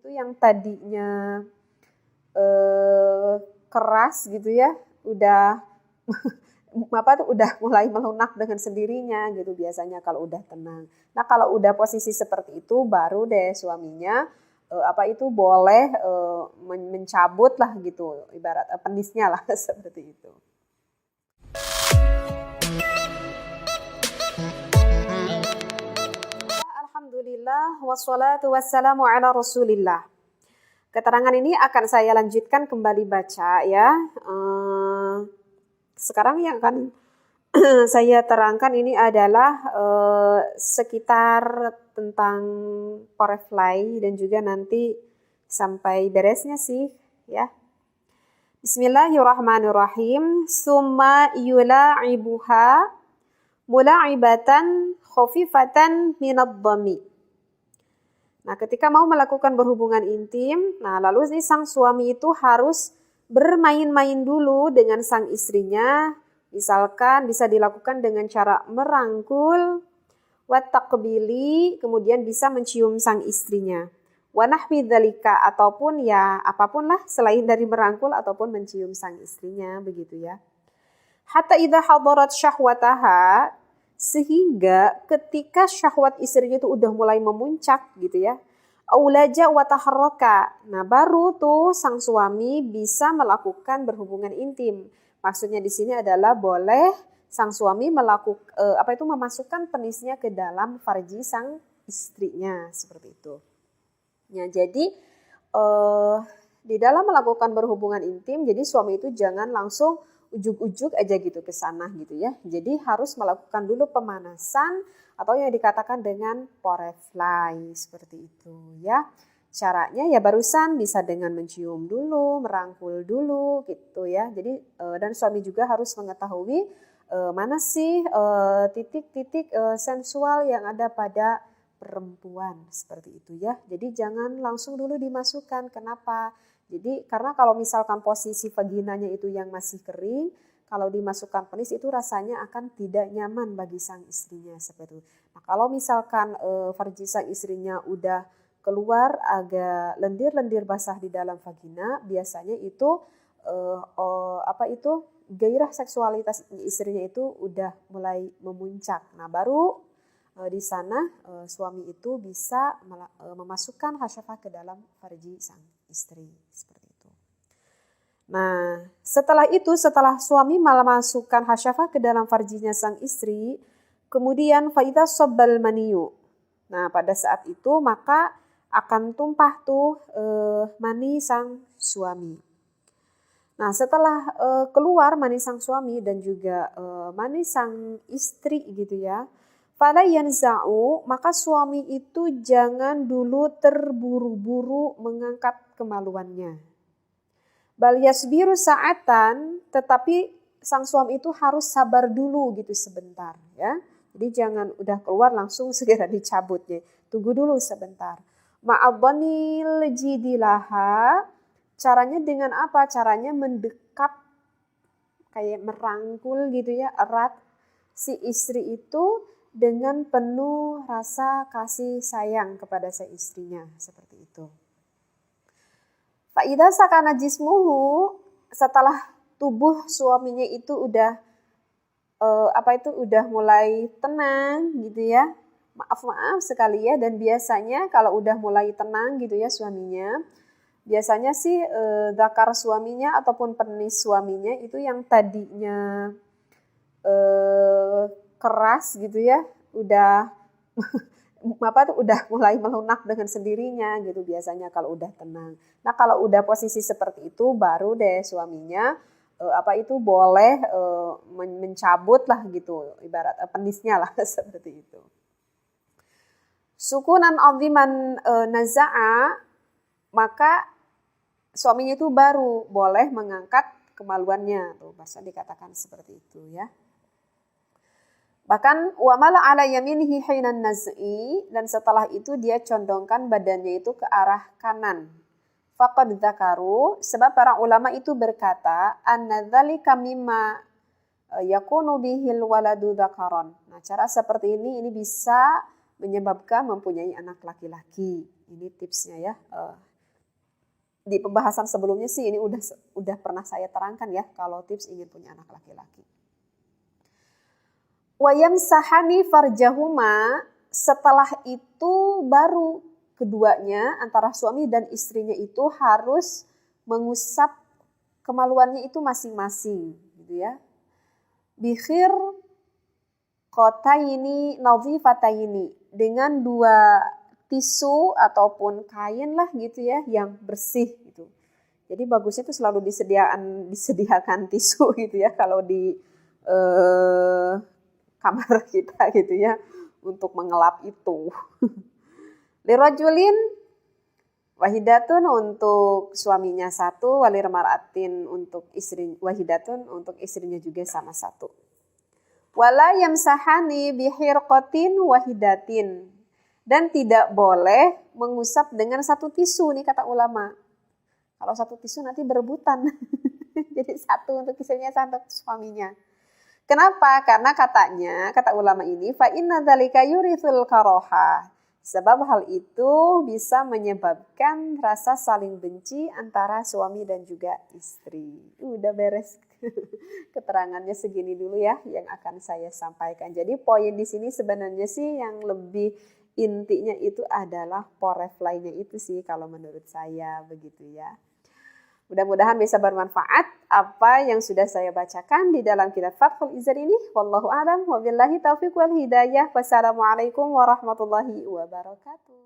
itu yang tadinya keras gitu ya, udah udah mulai melunak dengan sendirinya gitu biasanya kalau udah tenang. Nah kalau udah posisi seperti itu baru deh suaminya boleh mencabut lah gitu, ibarat penisnya lah seperti itu. Alhamdulillah wassalatu wassalamu ala Rasulillah. Keterangan ini akan saya lanjutkan kembali baca ya. Sekarang yang akan saya terangkan ini adalah sekitar tentang Porefly dan juga nanti sampai beresnya sih ya. Bismillahirrahmanirrahim. Summa yula'ibuha mula'ibatan khafifatan minad dhami. Nah, ketika mau melakukan berhubungan intim, nah lalu sang suami itu harus bermain-main dulu dengan sang istrinya. Misalkan bisa dilakukan dengan cara merangkul, wattaqbili, kemudian bisa mencium sang istrinya. Wa nahwi dzalika, ataupun ya apapun lah selain dari merangkul ataupun mencium sang istrinya, begitu ya. Hatta idza hadarat syahwataha, sehingga ketika syahwat istrinya itu udah mulai memuncak gitu ya. Aulaja wa taharraka. Nah, baru tuh sang suami bisa melakukan berhubungan intim. Maksudnya di sini adalah boleh sang suami memasukkan penisnya ke dalam farji sang istrinya seperti itu. Ya, jadi di dalam melakukan berhubungan intim, jadi suami itu jangan langsung ujuk-ujuk aja gitu ke sana gitu ya. Jadi harus melakukan dulu pemanasan atau yang dikatakan dengan Porefly seperti itu ya. Caranya ya barusan bisa dengan mencium dulu, merangkul dulu gitu ya. Jadi dan suami juga harus mengetahui mana sih titik-titik sensual yang ada pada perempuan seperti itu ya. Jadi jangan langsung dulu dimasukkan. Kenapa? Jadi karena kalau misalkan posisi vaginanya itu yang masih kering, kalau dimasukkan penis itu rasanya akan tidak nyaman bagi sang istrinya seperti itu. Nah kalau misalkan farji sang istrinya udah keluar agak lendir-lendir basah di dalam vagina, biasanya itu gairah seksualitas istrinya itu udah mulai memuncak. Nah baru di sana suami itu bisa memasukkan hasyafah ke dalam farji sang istri seperti itu. Nah setelah suami memasukkan hasyafah ke dalam farjinya sang istri, kemudian faida sobbal maniyu. Nah pada saat itu maka akan tumpah tuh mani sang suami. Nah setelah keluar mani sang suami dan juga mani sang istri gitu ya, fala yanza'u, maka suami itu jangan dulu terburu-buru mengangkat kemaluannya. Bal yasbiru sa'atan, tetapi sang suami itu harus sabar dulu gitu sebentar ya. Jadi jangan udah keluar langsung segera dicabutnya. Tunggu dulu sebentar. Ma'adhanil jidilaha, caranya dengan apa? Caranya mendekap, kayak merangkul gitu ya, erat si istri itu dengan penuh rasa kasih sayang kepada si istrinya, seperti itu. Fa'idha sakana jismuhu, setelah tubuh suaminya itu udah udah mulai tenang gitu ya. Maaf sekali ya, dan biasanya kalau udah mulai tenang gitu ya suaminya, biasanya sih zakar suaminya ataupun penis suaminya itu yang tadinya keras gitu ya, udah udah mulai melunak dengan sendirinya gitu biasanya kalau udah tenang. Nah kalau udah posisi seperti itu baru deh suaminya boleh mencabut lah gitu, ibarat penisnya lah seperti itu. Sukunan aziman naza'a, maka suaminya itu baru boleh mengangkat kemaluannya. Tuh bahasa dikatakan seperti itu ya. Bahkan wa mala ala yaminihi hinan naz'i, dan setelah itu dia condongkan badannya itu ke arah kanan. Faqad dzakaru, sebab para ulama itu berkata anna dzalika mimma yakunu bihil waladu dzakaron. Nah, cara seperti ini bisa menyebabkan mempunyai anak laki-laki. Ini tipsnya ya. di pembahasan sebelumnya sih ini udah pernah saya terangkan ya kalau tips ingin punya anak laki-laki. Wayam sahani farjahuma, setelah itu baru keduanya antara suami dan istrinya itu harus mengusap kemaluannya itu masing-masing gitu ya. Bikhir qataini nadhifataini, dengan 2 tisu ataupun kain lah gitu ya yang bersih gitu. Jadi bagusnya itu selalu disediakan tisu gitu ya kalau di kamar kita gitu ya untuk mengelap itu. Lirajulin wahidatun, untuk suaminya 1, walir mar'atin untuk istri wahidatun, untuk istrinya juga sama 1. Wala yamsahani bihirqatin wahidatin, dan tidak boleh mengusap dengan 1 tisu nih kata ulama. Kalau 1 tisu nanti berebutan. Jadi 1 untuk istrinya, 1 untuk suaminya. Kenapa? Karena kata ulama ini, fa inna dzalika yurithul karaha. Sebab hal itu bisa menyebabkan rasa saling benci antara suami dan juga istri. Udah beres. Keterangannya segini dulu ya yang akan saya sampaikan. Jadi poin di sini sebenarnya sih yang lebih intinya itu adalah reply-nya itu sih kalau menurut saya begitu ya. Mudah-mudahan bisa bermanfaat apa yang sudah saya bacakan di dalam kitab Fathul Izar ini. Wallahu a'lam wa billahi taufiq wal hidayah. Wassalamualaikum warahmatullahi wabarakatuh.